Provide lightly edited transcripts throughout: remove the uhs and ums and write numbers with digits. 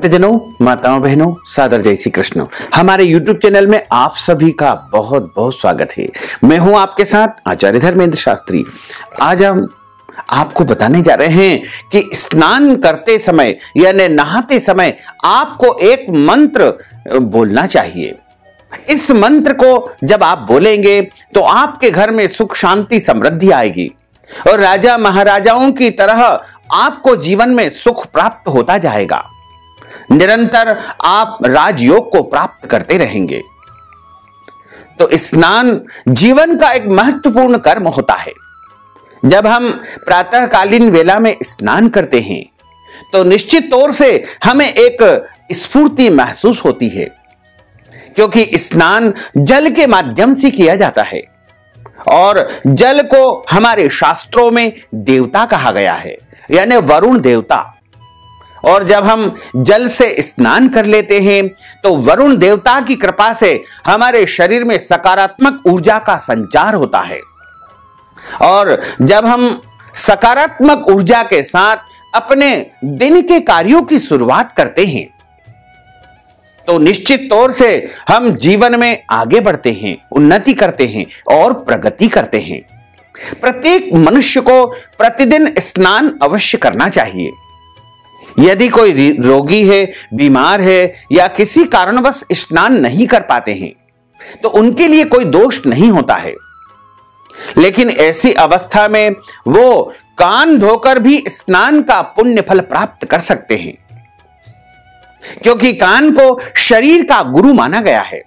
भक्तजनों, माताओं, बहनों, सादर जय श्री कृष्ण। हमारे YouTube चैनल में आप सभी का बहुत बहुत स्वागत है। मैं हूं आपके साथ आचार्य धर्मेंद्र शास्त्री। आज हम आपको बताने जा रहे हैं कि स्नान करते समय यानी नहाते समय आपको एक मंत्र बोलना चाहिए। इस मंत्र को जब आप बोलेंगे तो आपके घर में सुख शांति समृद्धि आएगी और राजा महाराजाओं की तरह आपको जीवन में सुख प्राप्त होता जाएगा। निरंतर आप राजयोग को प्राप्त करते रहेंगे। तो स्नान जीवन का एक महत्वपूर्ण कर्म होता है। जब हम प्रातःकालीन वेला में स्नान करते हैं तो निश्चित तौर से हमें एक स्फूर्ति महसूस होती है, क्योंकि स्नान जल के माध्यम से किया जाता है और जल को हमारे शास्त्रों में देवता कहा गया है, यानी वरुण देवता। और जब हम जल से स्नान कर लेते हैं तो वरुण देवता की कृपा से हमारे शरीर में सकारात्मक ऊर्जा का संचार होता है। और जब हम सकारात्मक ऊर्जा के साथ अपने दिन के कार्यों की शुरुआत करते हैं तो निश्चित तौर से हम जीवन में आगे बढ़ते हैं, उन्नति करते हैं और प्रगति करते हैं। प्रत्येक मनुष्य को प्रतिदिन स्नान अवश्य करना चाहिए। यदि कोई रोगी है, बीमार है या किसी कारणवश स्नान नहीं कर पाते हैं तो उनके लिए कोई दोष नहीं होता है, लेकिन ऐसी अवस्था में वो कान धोकर भी स्नान का पुण्य फल प्राप्त कर सकते हैं, क्योंकि कान को शरीर का गुरु माना गया है।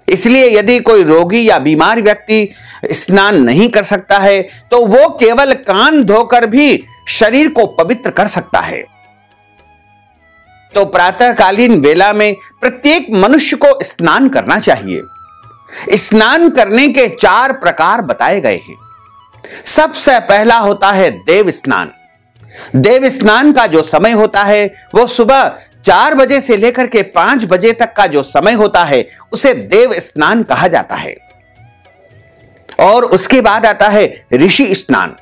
इसलिए यदि कोई रोगी या बीमार व्यक्ति स्नान नहीं कर सकता है तो वो केवल कान धोकर भी शरीर को पवित्र कर सकता है। तो प्रातःकालीन वेला में प्रत्येक मनुष्य को स्नान करना चाहिए। स्नान करने के 4 प्रकार बताए गए हैं। सबसे पहला होता है देव स्नान। देव स्नान का जो समय होता है वो सुबह 4 बजे से लेकर के 5 बजे तक का जो समय होता है उसे देव स्नान कहा जाता है। और उसके बाद आता है ऋषि स्नान।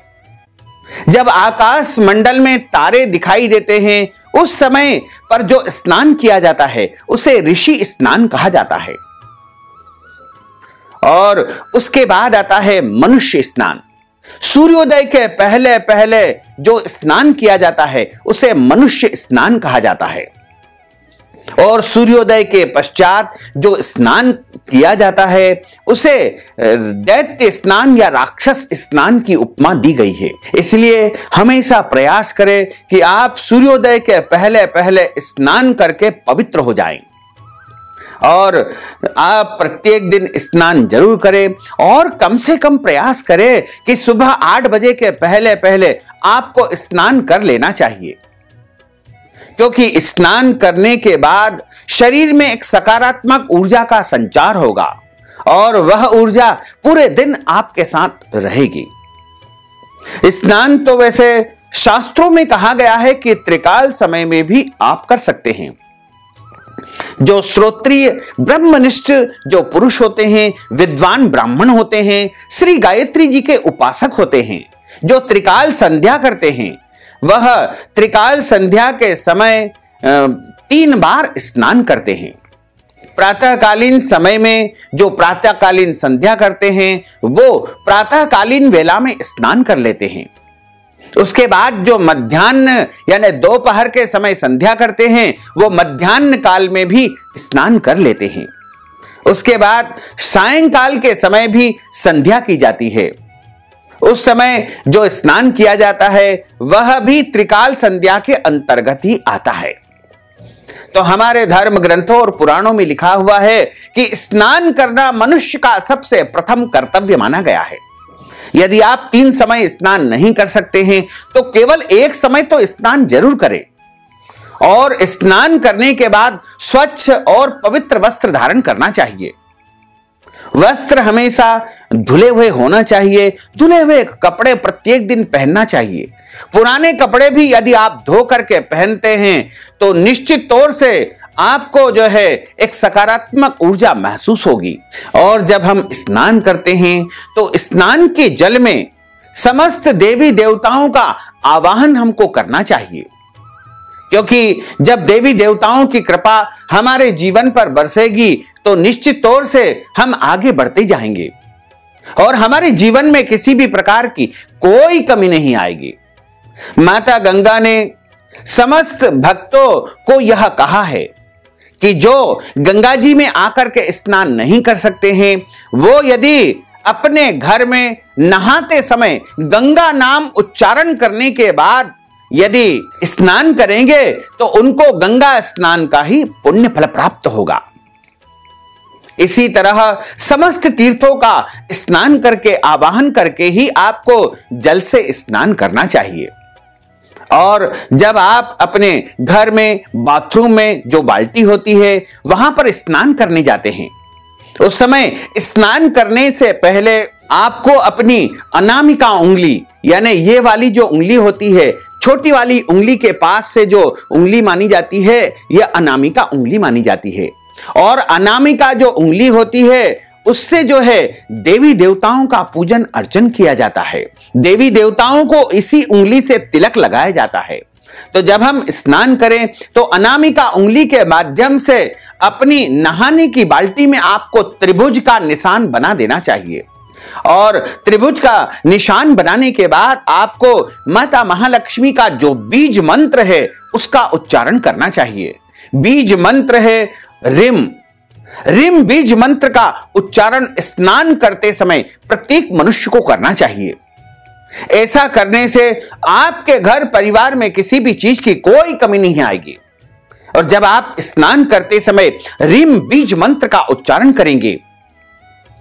जब आकाश मंडल में तारे दिखाई देते हैं उस समय पर जो स्नान किया जाता है उसे ऋषि स्नान कहा जाता है। और उसके बाद आता है मनुष्य स्नान। सूर्योदय के पहले पहले जो स्नान किया जाता है उसे मनुष्य स्नान कहा जाता है। और सूर्योदय के पश्चात जो स्नान किया जाता है उसे दैत्य स्नान या राक्षस स्नान की उपमा दी गई है। इसलिए हमेशा प्रयास करें कि आप सूर्योदय के पहले पहले स्नान करके पवित्र हो जाएं। और आप प्रत्येक दिन स्नान जरूर करें और कम से कम प्रयास करें कि सुबह 8 बजे के पहले पहले आपको स्नान कर लेना चाहिए, क्योंकि स्नान करने के बाद शरीर में एक सकारात्मक ऊर्जा का संचार होगा और वह ऊर्जा पूरे दिन आपके साथ रहेगी। स्नान तो वैसे शास्त्रों में कहा गया है कि त्रिकाल समय में भी आप कर सकते हैं। जो श्रोत्रिय ब्रह्मनिष्ठ जो पुरुष होते हैं, विद्वान ब्राह्मण होते हैं, श्री गायत्री जी के उपासक होते हैं, जो त्रिकाल संध्या करते हैं, वह त्रिकाल संध्या के समय 3 बार स्नान करते हैं। प्रातःकालीन समय में जो प्रातःकालीन संध्या करते हैं वो प्रातःकालीन वेला में स्नान कर लेते हैं। उसके बाद जो मध्याह्न यानी दोपहर के समय संध्या करते हैं वो मध्याह्न काल में भी स्नान कर लेते हैं। उसके बाद सायंकाल के समय भी संध्या की जाती है। उस समय जो स्नान किया जाता है वह भी त्रिकाल संध्या के अंतर्गत ही आता है। तो हमारे धर्म ग्रंथों और पुराणों में लिखा हुआ है कि स्नान करना मनुष्य का सबसे प्रथम कर्तव्य माना गया है। यदि आप 3 समय स्नान नहीं कर सकते हैं तो केवल एक समय तो स्नान जरूर करें। और स्नान करने के बाद स्वच्छ और पवित्र वस्त्र धारण करना चाहिए। वस्त्र हमेशा धुले हुए होना चाहिए। धुले हुए कपड़े प्रत्येक दिन पहनना चाहिए। पुराने कपड़े भी यदि आप धो करके पहनते हैं तो निश्चित तौर से आपको जो है एक सकारात्मक ऊर्जा महसूस होगी। और जब हम स्नान करते हैं तो स्नान के जल में समस्त देवी देवताओं का आवाहन हमको करना चाहिए। क्योंकि जब देवी देवताओं की कृपा हमारे जीवन पर बरसेगी तो निश्चित तौर से हम आगे बढ़ते जाएंगे और हमारे जीवन में किसी भी प्रकार की कोई कमी नहीं आएगी। माता गंगा ने समस्त भक्तों को यह कहा है कि जो गंगा जी में आकर के स्नान नहीं कर सकते हैं, वो यदि अपने घर में नहाते समय गंगा नाम उच्चारण करने के बाद यदि स्नान करेंगे तो उनको गंगा स्नान का ही पुण्य फल प्राप्त होगा। इसी तरह समस्त तीर्थों का स्नान करके, आवाहन करके ही आपको जल से स्नान करना चाहिए। और जब आप अपने घर में बाथरूम में जो बाल्टी होती है वहां पर स्नान करने जाते हैं, उस समय स्नान करने से पहले आपको अपनी अनामिका उंगली, यानी ये वाली जो उंगली होती है, छोटी वाली उंगली के पास से जो उंगली मानी जाती है यह अनामिका उंगली मानी जाती है। और अनामिका जो उंगली होती है उससे जो है देवी देवताओं का पूजन अर्चन किया जाता है। देवी देवताओं को इसी उंगली से तिलक लगाया जाता है। तो जब हम स्नान करें तो अनामिका उंगली के माध्यम से अपनी नहाने की बाल्टी में आपको त्रिभुज का निशान बना देना चाहिए। और त्रिभुज का निशान बनाने के बाद आपको माता महालक्ष्मी का जो बीज मंत्र है उसका उच्चारण करना चाहिए। बीज मंत्र है रिम। रिम बीज मंत्र का उच्चारण स्नान करते समय प्रत्येक मनुष्य को करना चाहिए। ऐसा करने से आपके घर परिवार में किसी भी चीज की कोई कमी नहीं आएगी। और जब आप स्नान करते समय रिम बीज मंत्र का उच्चारण करेंगे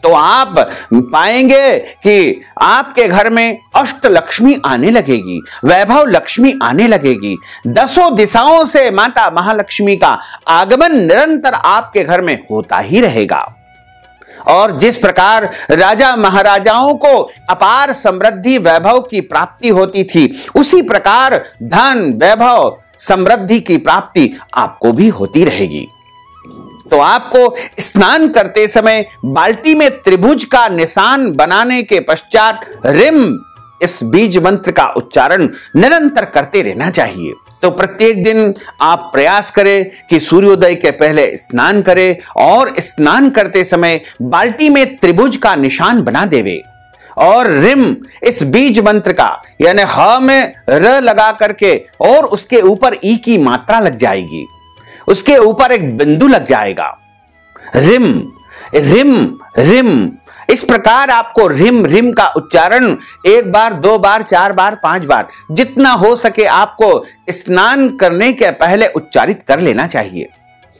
तो आप पाएंगे कि आपके घर में अष्ट लक्ष्मी आने लगेगी, वैभव लक्ष्मी आने लगेगी। दसों दिशाओं से माता महालक्ष्मी का आगमन निरंतर आपके घर में होता ही रहेगा। और जिस प्रकार राजा महाराजाओं को अपार समृद्धि वैभव की प्राप्ति होती थी, उसी प्रकार धन वैभव समृद्धि की प्राप्ति आपको भी होती रहेगी। तो आपको स्नान करते समय बाल्टी में त्रिभुज का निशान बनाने के पश्चात रिम इस बीज मंत्र का उच्चारण निरंतर करते रहना चाहिए। तो प्रत्येक दिन आप प्रयास करें कि सूर्योदय के पहले स्नान करें और स्नान करते समय बाल्टी में त्रिभुज का निशान बना देवे और रिम इस बीज मंत्र का, यानी ह में र लगा करके और उसके ऊपर ई की मात्रा लग जाएगी, उसके ऊपर एक बिंदु लग जाएगा। रिम रिम रिम, इस प्रकार आपको रिम रिम का उच्चारण 1 बार 2 बार 4 बार 5 बार जितना हो सके आपको स्नान करने के पहले उच्चारित कर लेना चाहिए।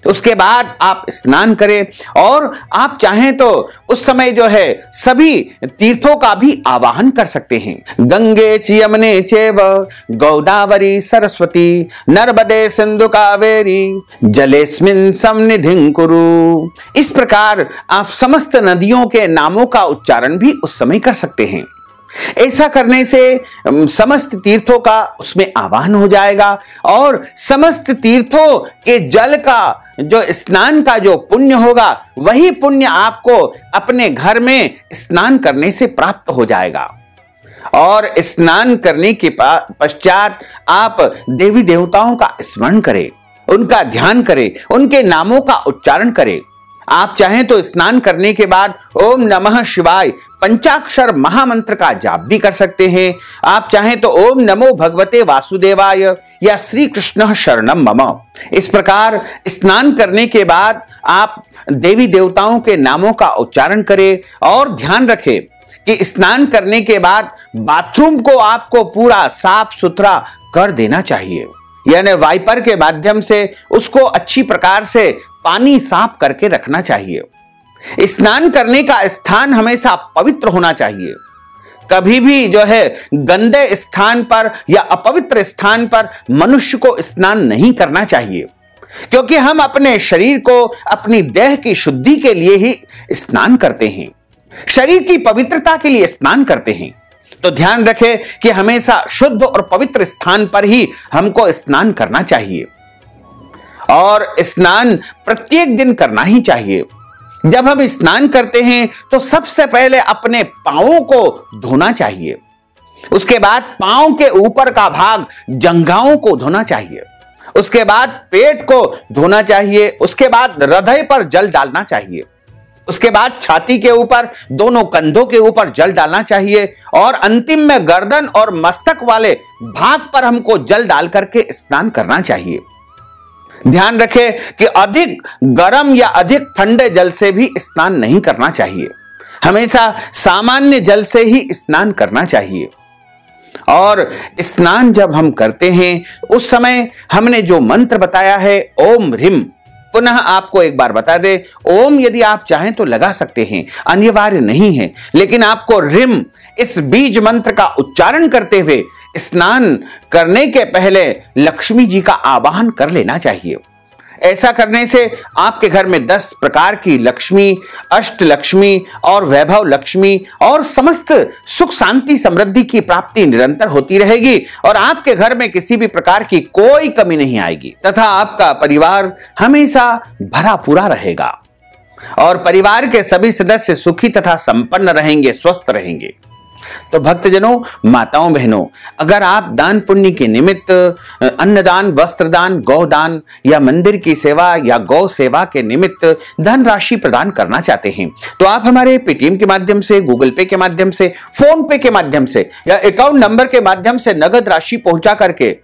उसके बाद आप स्नान करें और आप चाहें तो उस समय जो है सभी तीर्थों का भी आवाहन कर सकते हैं। गंगे च यमुने चैव गोदावरी सरस्वती नर्मदे सिंधु कावेरी जलेस्मिन् सन्निधिं कुरु। इस प्रकार आप समस्त नदियों के नामों का उच्चारण भी उस समय कर सकते हैं। ऐसा करने से समस्त तीर्थों का उसमें आवाहन हो जाएगा और समस्त तीर्थों के जल का जो स्नान का जो पुण्य होगा वही पुण्य आपको अपने घर में स्नान करने से प्राप्त हो जाएगा। और स्नान करने के पश्चात आप देवी देवताओं का स्मरण करें, उनका ध्यान करें, उनके नामों का उच्चारण करें। आप चाहें तो स्नान करने के बाद ओम नमः शिवाय पंचाक्षर महामंत्र का जाप भी कर सकते हैं। आप चाहें तो ओम नमो भगवते वासुदेवाय या श्री कृष्ण शरणम मम। इस प्रकार स्नान करने के बाद आप देवी देवताओं के नामों का उच्चारण करें और ध्यान रखें कि स्नान करने के बाद बाथरूम को आपको पूरा साफ सुथरा कर देना चाहिए, यानी वाइपर के माध्यम से उसको अच्छी प्रकार से पानी साफ करके रखना चाहिए। स्नान करने का स्थान हमेशा पवित्र होना चाहिए। कभी भी जो है गंदे स्थान पर या अपवित्र स्थान पर मनुष्य को स्नान नहीं करना चाहिए, क्योंकि हम अपने शरीर को, अपनी देह की शुद्धि के लिए ही स्नान करते हैं, शरीर की पवित्रता के लिए स्नान करते हैं। तो ध्यान रखें कि हमेशा शुद्ध और पवित्र स्थान पर ही हमको स्नान करना चाहिए और स्नान प्रत्येक दिन करना ही चाहिए। जब हम स्नान करते हैं तो सबसे पहले अपने पांवों को धोना चाहिए, उसके बाद पांव के ऊपर का भाग जंघाओं को धोना चाहिए, उसके बाद पेट को धोना चाहिए, उसके बाद हृदय पर जल डालना चाहिए, उसके बाद छाती के ऊपर, दोनों कंधों के ऊपर जल डालना चाहिए और अंतिम में गर्दन और मस्तक वाले भाग पर हमको जल डाल करके स्नान करना चाहिए। ध्यान रखें कि अधिक गर्म या अधिक ठंडे जल से भी स्नान नहीं करना चाहिए, हमेशा सामान्य जल से ही स्नान करना चाहिए। और स्नान जब हम करते हैं उस समय हमने जो मंत्र बताया है ओम ह्रीम, पुनः आपको एक बार बता दे, ओम यदि आप चाहें तो लगा सकते हैं, अनिवार्य नहीं है, लेकिन आपको ह्रीम इस बीज मंत्र का उच्चारण करते हुए स्नान करने के पहले लक्ष्मी जी का आवाहन कर लेना चाहिए। ऐसा करने से आपके घर में 10 प्रकार की लक्ष्मी, अष्ट लक्ष्मी और वैभव लक्ष्मी और समस्त सुख शांति समृद्धि की प्राप्ति निरंतर होती रहेगी और आपके घर में किसी भी प्रकार की कोई कमी नहीं आएगी तथा आपका परिवार हमेशा भरा पूरा रहेगा और परिवार के सभी सदस्य सुखी तथा संपन्न रहेंगे, स्वस्थ रहेंगे। तो भक्तजनों, माताओं, बहनों, अगर आप दान पुण्य के निमित्त अन्नदान, वस्त्रदान, गौदान या मंदिर की सेवा या गौ सेवा के निमित्त धन राशि प्रदान करना चाहते हैं तो आप हमारे पेटीएम के माध्यम से, गूगल पे के माध्यम से, फोन पे के माध्यम से या अकाउंट नंबर के माध्यम से नगद राशि पहुंचा करके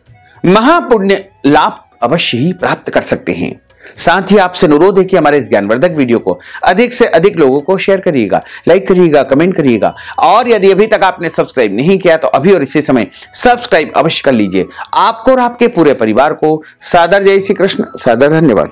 महापुण्य लाभ अवश्य ही प्राप्त कर सकते हैं। साथ ही आपसे अनुरोध है कि हमारे इस ज्ञानवर्धक वीडियो को अधिक से अधिक लोगों को शेयर करिएगा, लाइक करिएगा, कमेंट करिएगा और यदि अभी तक आपने सब्सक्राइब नहीं किया तो अभी और इसी समय सब्सक्राइब अवश्य कर लीजिए। आपको और आपके पूरे परिवार को सादर जय श्री कृष्ण, सादर धन्यवाद।